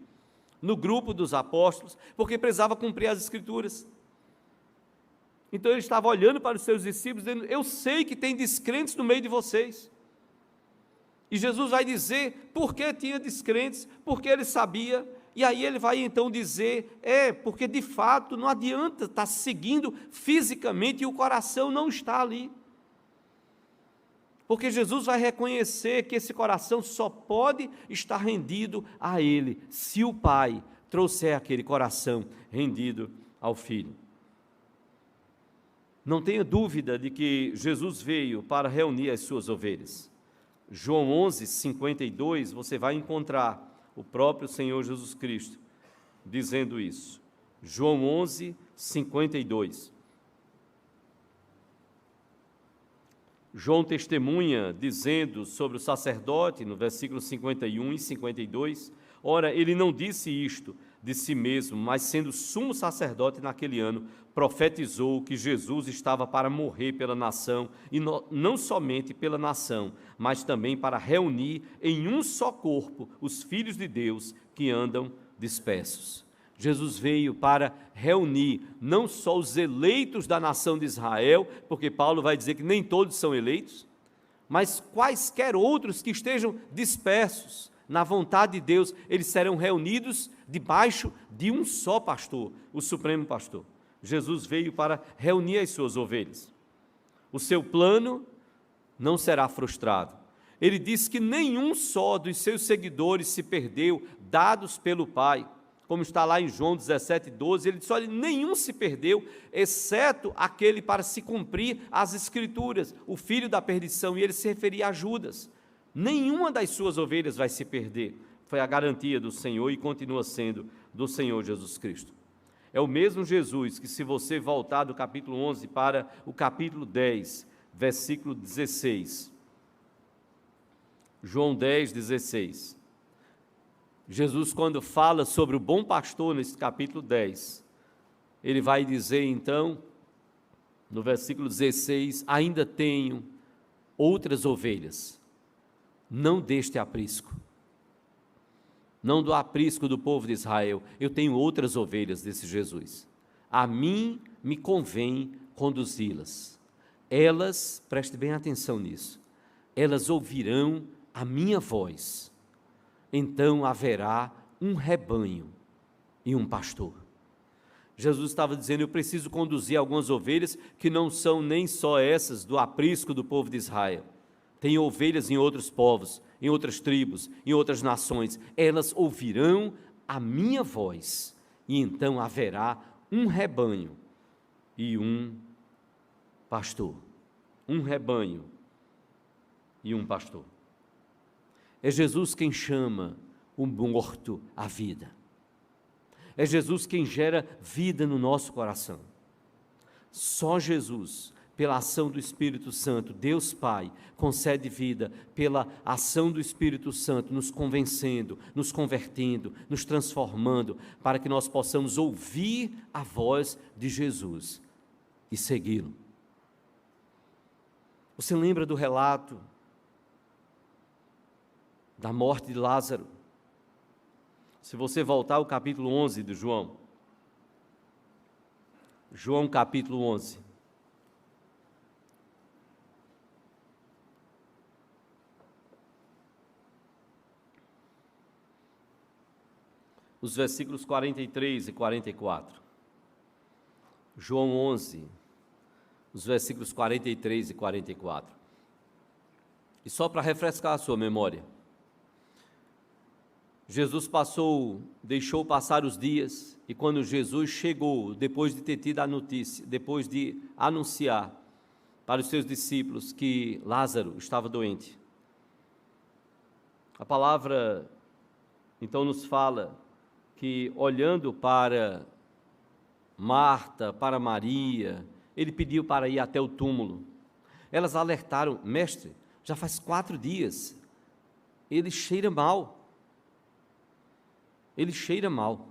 no grupo dos apóstolos, porque precisava cumprir as Escrituras. Então ele estava olhando para os seus discípulos, dizendo: eu sei que tem descrentes no meio de vocês. E Jesus vai dizer por que tinha descrentes, porque ele sabia. E aí ele vai então dizer: porque de fato não adianta estar seguindo fisicamente e o coração não está ali. Porque Jesus vai reconhecer que esse coração só pode estar rendido a Ele, se o Pai trouxer aquele coração rendido ao Filho. Não tenha dúvida de que Jesus veio para reunir as suas ovelhas. João 11, 52, você vai encontrar o próprio Senhor Jesus Cristo dizendo isso. João 11, 52. João testemunha dizendo sobre o sacerdote, no versículo 51 e 52, ora, ele não disse isto de si mesmo, mas sendo sumo sacerdote naquele ano, profetizou que Jesus estava para morrer pela nação, e não somente pela nação, mas também para reunir em um só corpo os filhos de Deus que andam dispersos. Jesus veio para reunir não só os eleitos da nação de Israel, porque Paulo vai dizer que nem todos são eleitos, mas quaisquer outros que estejam dispersos na vontade de Deus, eles serão reunidos debaixo de um só pastor, o Supremo Pastor. Jesus veio para reunir as suas ovelhas. O seu plano não será frustrado. Ele diz que nenhum só dos seus seguidores se perdeu, dados pelo Pai. Como está lá em João 17, 12, ele diz: olha, nenhum se perdeu, exceto aquele para se cumprir as Escrituras, o filho da perdição, e ele se referia a Judas. Nenhuma das suas ovelhas vai se perder. Foi a garantia do Senhor e continua sendo do Senhor Jesus Cristo. É o mesmo Jesus que, se você voltar do capítulo 11 para o capítulo 10, versículo 16. João 10, 16. Jesus, quando fala sobre o bom pastor, nesse capítulo 10, ele vai dizer então, no versículo 16, ainda tenho outras ovelhas, não deste aprisco, não do aprisco do povo de Israel, eu tenho outras ovelhas, desse Jesus, a mim me convém conduzi-las, elas, preste bem atenção nisso, elas ouvirão a minha voz, então haverá um rebanho e um pastor. Jesus estava dizendo: eu preciso conduzir algumas ovelhas que não são nem só essas do aprisco do povo de Israel. Tem ovelhas em outros povos, em outras tribos, em outras nações. Elas ouvirão a minha voz e então haverá um rebanho e um pastor. Um rebanho e um pastor. É Jesus quem chama o morto à vida. É Jesus quem gera vida no nosso coração. Só Jesus, pela ação do Espírito Santo, Deus Pai, concede vida pela ação do Espírito Santo, nos convencendo, nos convertendo, nos transformando, para que nós possamos ouvir a voz de Jesus e segui-lo. Você lembra do relato da morte de Lázaro? Se você voltar ao capítulo 11 de João, João capítulo 11, os versículos 43 e 44, João 11, os versículos 43 e 44, E só para refrescar a sua memória, Jesus deixou passar os dias, e quando Jesus chegou, depois de ter tido a notícia, depois de anunciar para os seus discípulos que Lázaro estava doente, a palavra então nos fala que, olhando para Marta, para Maria, ele pediu para ir até o túmulo. Elas alertaram: mestre, já faz 4 dias, ele cheira mal. Ele cheira mal.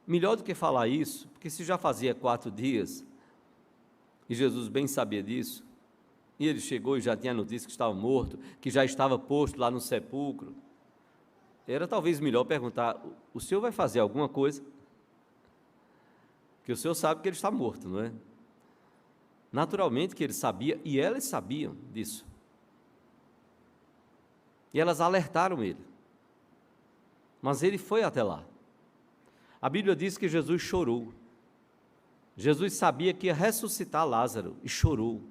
Melhor do que falar isso, porque se já fazia 4 dias, e Jesus bem sabia disso, e ele chegou e já tinha a notícia que estava morto, que já estava posto lá no sepulcro, era talvez melhor perguntar: o senhor vai fazer alguma coisa? Porque o senhor sabe que ele está morto, não é? Naturalmente que ele sabia, e elas sabiam disso. E elas alertaram ele. Mas ele foi até lá. A Bíblia diz que Jesus chorou. Jesus sabia que ia ressuscitar Lázaro e chorou.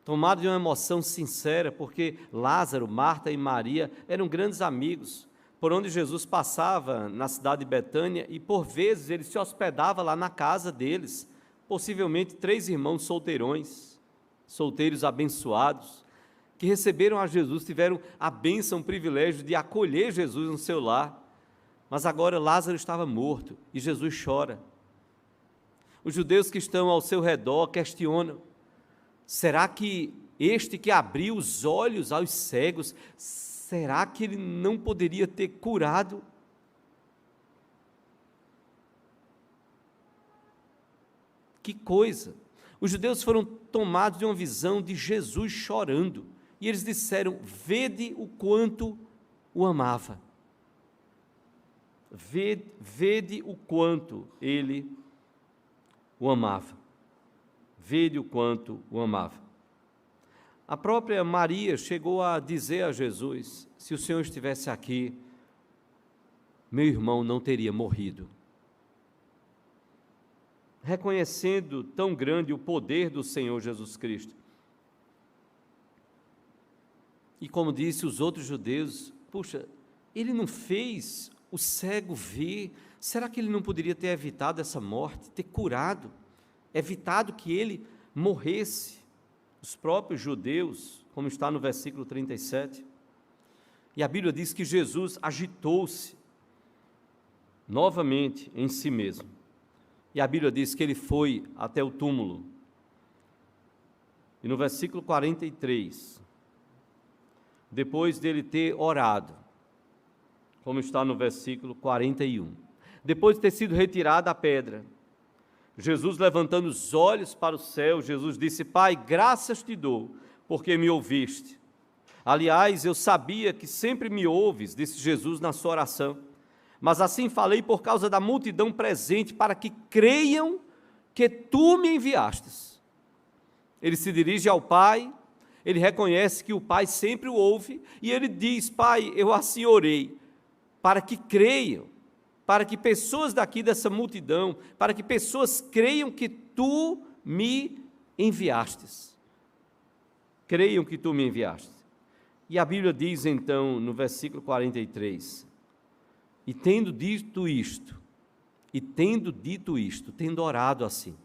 Tomado de uma emoção sincera, porque Lázaro, Marta e Maria eram grandes amigos, por onde Jesus passava na cidade de Betânia, e por vezes ele se hospedava lá na casa deles, possivelmente 3 irmãos solteiros abençoados, que receberam a Jesus, tiveram a bênção, o privilégio de acolher Jesus no seu lar. Mas agora Lázaro estava morto e Jesus chora. Os judeus que estão ao seu redor questionam: será que este que abriu os olhos aos cegos, será que ele não poderia ter curado? Que coisa! Os judeus foram tomados de uma visão de Jesus chorando. E eles disseram: vede o quanto o amava. Vede o quanto ele o amava. Vede o quanto o amava. A própria Maria chegou a dizer a Jesus: se o Senhor estivesse aqui, meu irmão não teria morrido. Reconhecendo tão grande o poder do Senhor Jesus Cristo. E como disse os outros judeus: puxa, ele não fez o cego ver, será que ele não poderia ter evitado essa morte, ter curado, evitado que ele morresse? Os próprios judeus, como está no versículo 37, e a Bíblia diz que Jesus agitou-se novamente em si mesmo, e a Bíblia diz que ele foi até o túmulo, e no versículo 43, depois dele ter orado, como está no versículo 41, depois de ter sido retirada a pedra, Jesus, levantando os olhos para o céu, Jesus disse: Pai, graças te dou, porque me ouviste. Aliás, eu sabia que sempre me ouves, disse Jesus na sua oração, mas assim falei por causa da multidão presente, para que creiam que tu me enviastes. Ele se dirige ao Pai, ele reconhece que o Pai sempre o ouve, e ele diz: Pai, eu assim orei, para que creiam, para que pessoas daqui dessa multidão, para que pessoas creiam que tu me enviastes. Creiam que tu me enviastes. E a Bíblia diz então, no versículo 43, e tendo dito isto, tendo orado assim,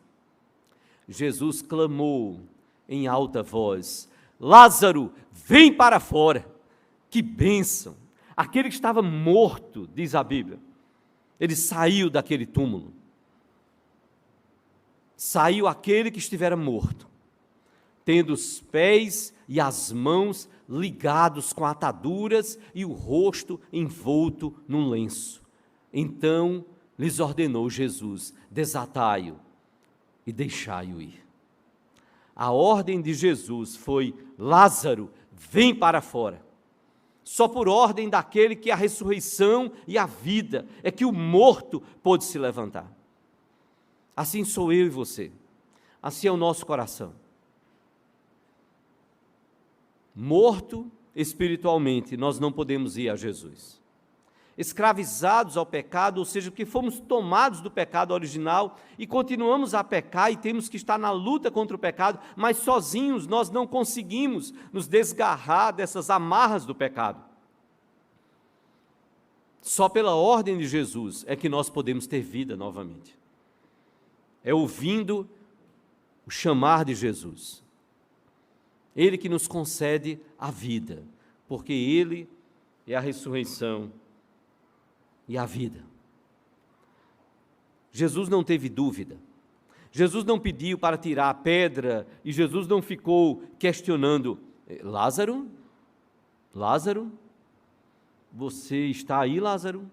Jesus clamou em alta voz: Lázaro, vem para fora. Que bênção! Aquele que estava morto, diz a Bíblia, ele saiu daquele túmulo. Saiu aquele que estivera morto, tendo os pés e as mãos ligados com ataduras e o rosto envolto num lenço. Então lhes ordenou Jesus: desatai-o e deixai-o ir. A ordem de Jesus foi: Lázaro, vem para fora. Só por ordem daquele que é a ressurreição e a vida é que o morto pôde se levantar. Assim sou eu e você, assim é o nosso coração. Morto espiritualmente, nós não podemos ir a Jesus. escravizados ao pecado, ou seja, que fomos tomados do pecado original e continuamos a pecar e temos que estar na luta contra o pecado, mas sozinhos nós não conseguimos nos desgarrar dessas amarras do pecado. Só pela ordem de Jesus é que nós podemos ter vida novamente. É ouvindo o chamar de Jesus. Ele que nos concede a vida, porque Ele é a ressurreição e a vida. Jesus não teve dúvida. Jesus não pediu para tirar a pedra e Jesus não ficou questionando: Lázaro? Lázaro? Você está aí, Lázaro?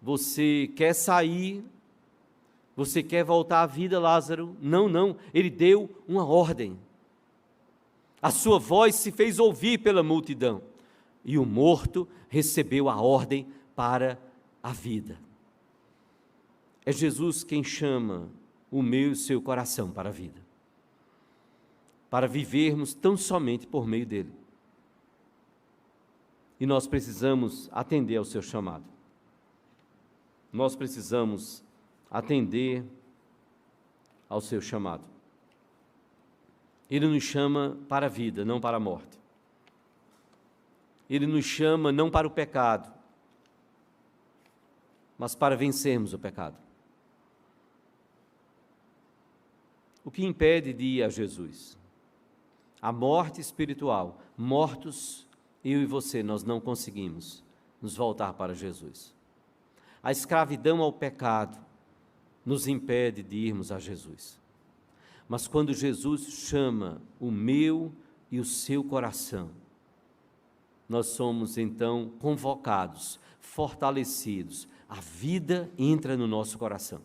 Você quer sair? Você quer voltar à vida, Lázaro? Não, não. Ele deu uma ordem. A sua voz se fez ouvir pela multidão. E o morto recebeu a ordem para a vida. É Jesus quem chama o meu e o seu coração para a vida. Para vivermos tão somente por meio dele. E nós precisamos atender ao seu chamado. Nós precisamos atender ao seu chamado. Ele nos chama para a vida, não para a morte. Ele nos chama não para o pecado, mas para vencermos o pecado. O que impede de ir a Jesus? A morte espiritual. Mortos, eu e você, nós não conseguimos nos voltar para Jesus. A escravidão ao pecado nos impede de irmos a Jesus. Mas quando Jesus chama o meu e o seu coração, nós somos então convocados, fortalecidos, a vida entra no nosso coração,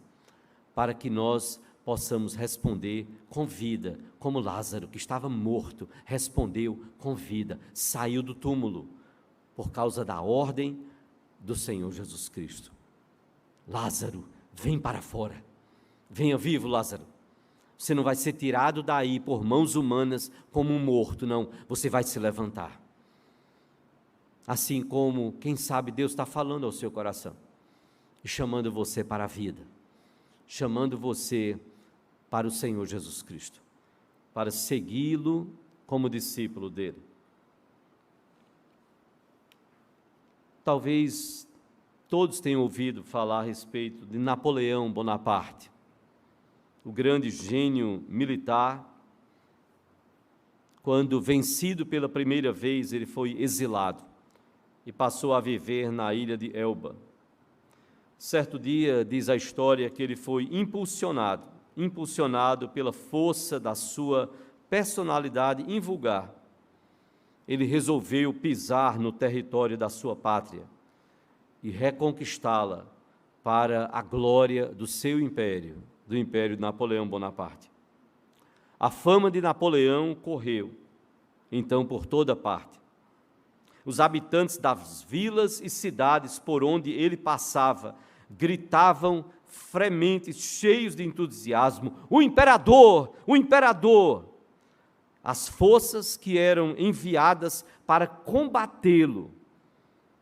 para que nós possamos responder com vida, como Lázaro, que estava morto, respondeu com vida, saiu do túmulo, por causa da ordem do Senhor Jesus Cristo. Lázaro, vem para fora, venha vivo, Lázaro. Você não vai ser tirado daí por mãos humanas como um morto, não, você vai se levantar. Assim como, quem sabe, Deus está falando ao seu coração, e chamando você para a vida, chamando você para o Senhor Jesus Cristo, para segui-lo como discípulo dele. Talvez todos tenham ouvido falar a respeito de Napoleão Bonaparte, o grande gênio militar. Quando vencido pela primeira vez, ele foi exilado e passou a viver na ilha de Elba. Certo dia, diz a história, que ele foi impulsionado pela força da sua personalidade invulgar. Ele resolveu pisar no território da sua pátria e reconquistá-la para a glória do seu império, do império de Napoleão Bonaparte. A fama de Napoleão correu, então, por toda parte. Os habitantes das vilas e cidades por onde ele passava gritavam frementes, cheios de entusiasmo: o imperador, o imperador! As forças que eram enviadas para combatê-lo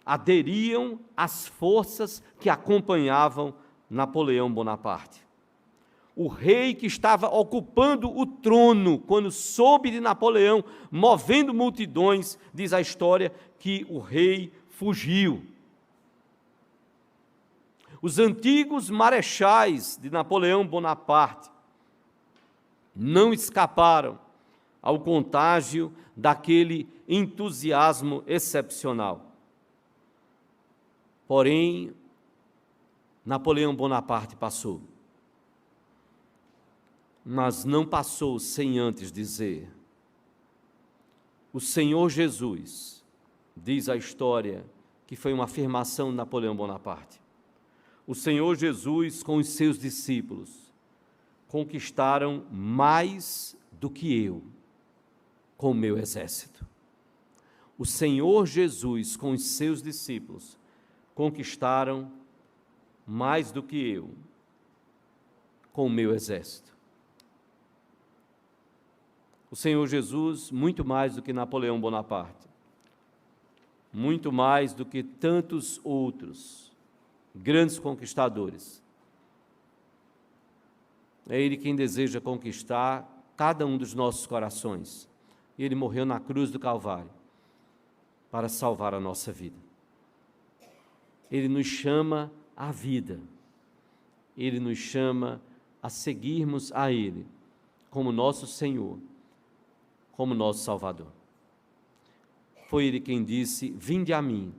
aderiam às forças que acompanhavam Napoleão Bonaparte. O rei que estava ocupando o trono, quando soube de Napoleão, movendo multidões, diz a história, que o rei fugiu. Os antigos marechais de Napoleão Bonaparte não escaparam ao contágio daquele entusiasmo excepcional. Porém, Napoleão Bonaparte passou. Mas não passou sem antes dizer: o Senhor Jesus, diz a história, que foi uma afirmação de Napoleão Bonaparte, o Senhor Jesus com os seus discípulos conquistaram mais do que eu com o meu exército. O Senhor Jesus com os seus discípulos conquistaram mais do que eu com o meu exército. O Senhor Jesus, muito mais do que Napoleão Bonaparte, muito mais do que tantos outros grandes conquistadores. É Ele quem deseja conquistar cada um dos nossos corações. Ele morreu na cruz do Calvário para salvar a nossa vida. Ele nos chama à vida. Ele nos chama a seguirmos a Ele como nosso Senhor, como nosso Salvador. Foi Ele quem disse: vinde a mim,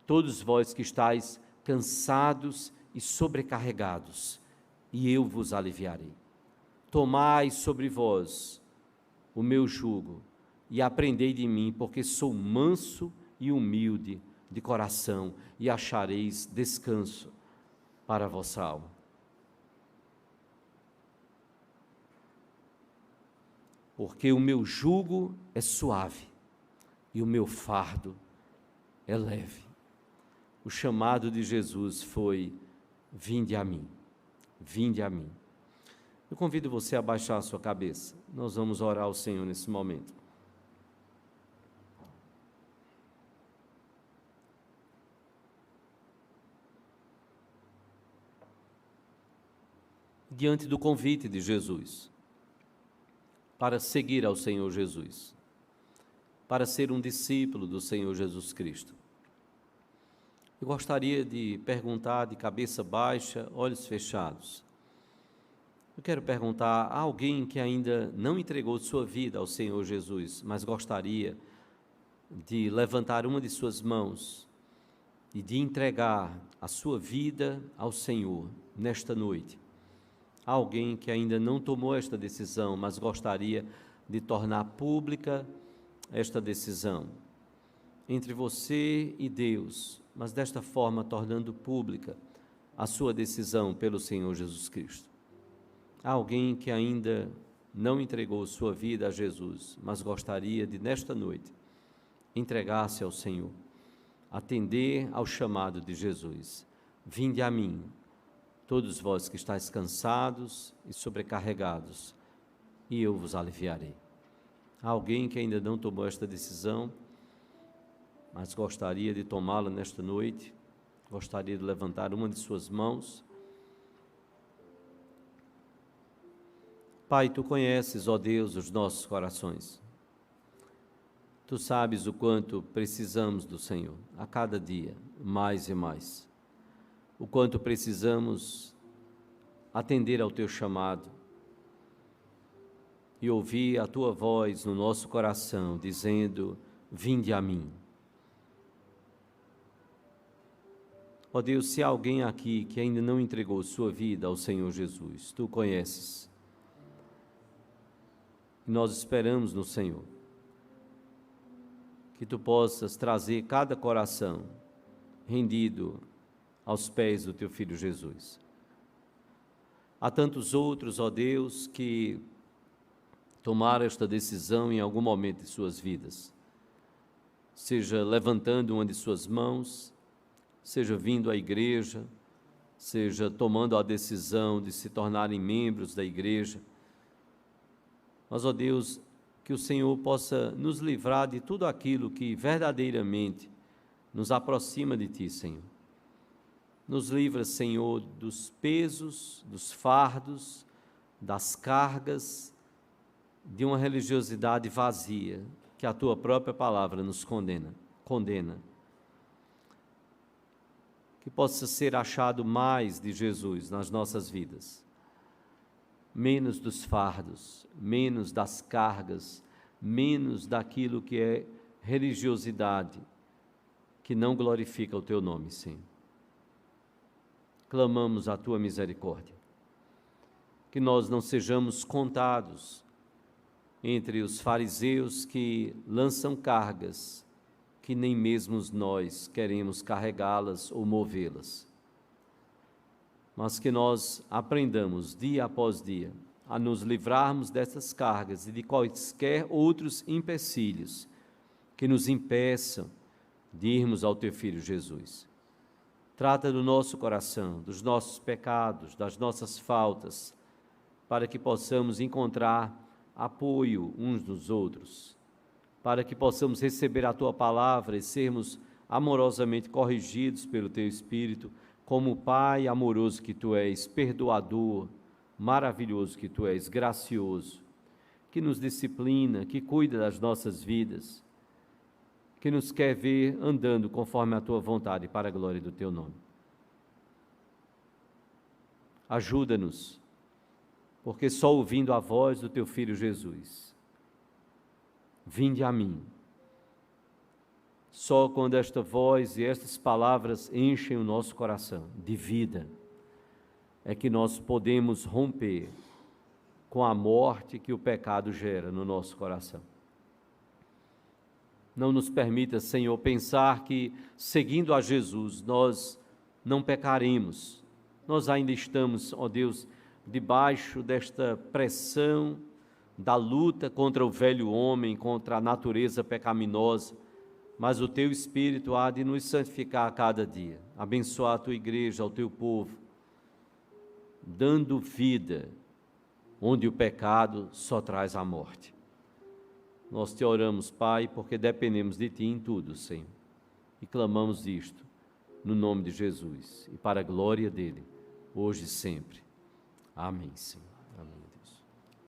todos vós que estáis cansados e sobrecarregados, e eu vos aliviarei. Tomai sobre vós o meu jugo e aprendei de mim, porque sou manso e humilde de coração, e achareis descanso para a vossa alma. Porque o meu jugo é suave e o meu fardo é leve. O chamado de Jesus foi: vinde a mim, vinde a mim. Eu convido você a baixar a sua cabeça. Nós vamos orar ao Senhor nesse momento. Diante do convite de Jesus para seguir ao Senhor Jesus, para ser um discípulo do Senhor Jesus Cristo, eu gostaria de perguntar de cabeça baixa, olhos fechados. Eu quero perguntar a alguém que ainda não entregou sua vida ao Senhor Jesus, mas gostaria de levantar uma de suas mãos e de entregar a sua vida ao Senhor nesta noite. Há alguém que ainda não tomou esta decisão, mas gostaria de tornar pública esta decisão entre você e Deus, mas desta forma tornando pública a sua decisão pelo Senhor Jesus Cristo. Há alguém que ainda não entregou sua vida a Jesus, mas gostaria de, nesta noite, entregar-se ao Senhor, atender ao chamado de Jesus. Vinde a mim, todos vós que estáis cansados e sobrecarregados, e eu vos aliviarei. Há alguém que ainda não tomou esta decisão, mas gostaria de tomá-la nesta noite, gostaria de levantar uma de suas mãos. Pai, Tu conheces, ó Deus, os nossos corações. Tu sabes o quanto precisamos do Senhor, a cada dia, mais e mais. O quanto precisamos atender ao Teu chamado e ouvir a Tua voz no nosso coração, dizendo: vinde a mim. Ó Deus, se há alguém aqui que ainda não entregou sua vida ao Senhor Jesus, Tu conheces. E nós esperamos no Senhor que Tu possas trazer cada coração rendido aos pés do Teu Filho Jesus. Há tantos outros, ó Deus, que tomaram esta decisão em algum momento de suas vidas, seja levantando uma de suas mãos, seja vindo à igreja, seja tomando a decisão de se tornarem membros da igreja. Mas, ó Deus, que o Senhor possa nos livrar de tudo aquilo que verdadeiramente nos aproxima de Ti, Senhor. Nos livra, Senhor, dos pesos, dos fardos, das cargas de uma religiosidade vazia, que a Tua própria palavra nos condena. Que possa ser achado mais de Jesus nas nossas vidas. Menos dos fardos, menos das cargas, menos daquilo que é religiosidade, que não glorifica o Teu nome, Senhor. Clamamos a Tua misericórdia, que nós não sejamos contados entre os fariseus que lançam cargas, que nem mesmo nós queremos carregá-las ou movê-las, mas que nós aprendamos dia após dia a nos livrarmos dessas cargas e de quaisquer outros empecilhos que nos impeçam de irmos ao Teu Filho Jesus. Trata do nosso coração, dos nossos pecados, das nossas faltas, para que possamos encontrar apoio uns nos outros, para que possamos receber a Tua palavra e sermos amorosamente corrigidos pelo Teu Espírito, como Pai amoroso que Tu és, perdoador, maravilhoso que Tu és, gracioso, que nos disciplina, que cuida das nossas vidas, que nos quer ver andando conforme a Tua vontade, para a glória do Teu nome. Ajuda-nos, porque só ouvindo a voz do Teu Filho Jesus, vinde a mim, só quando esta voz e estas palavras enchem o nosso coração de vida, é que nós podemos romper com a morte que o pecado gera no nosso coração. Não nos permita, Senhor, pensar que seguindo a Jesus nós não pecaremos. Nós ainda estamos, ó Deus, debaixo desta pressão da luta contra o velho homem, contra a natureza pecaminosa, mas o Teu Espírito há de nos santificar a cada dia, abençoar a Tua igreja, o Teu povo, dando vida onde o pecado só traz a morte. Nós Te oramos, Pai, porque dependemos de Ti em tudo, Senhor, e clamamos isto no nome de Jesus e para a glória dEle, hoje e sempre. Amém, Senhor.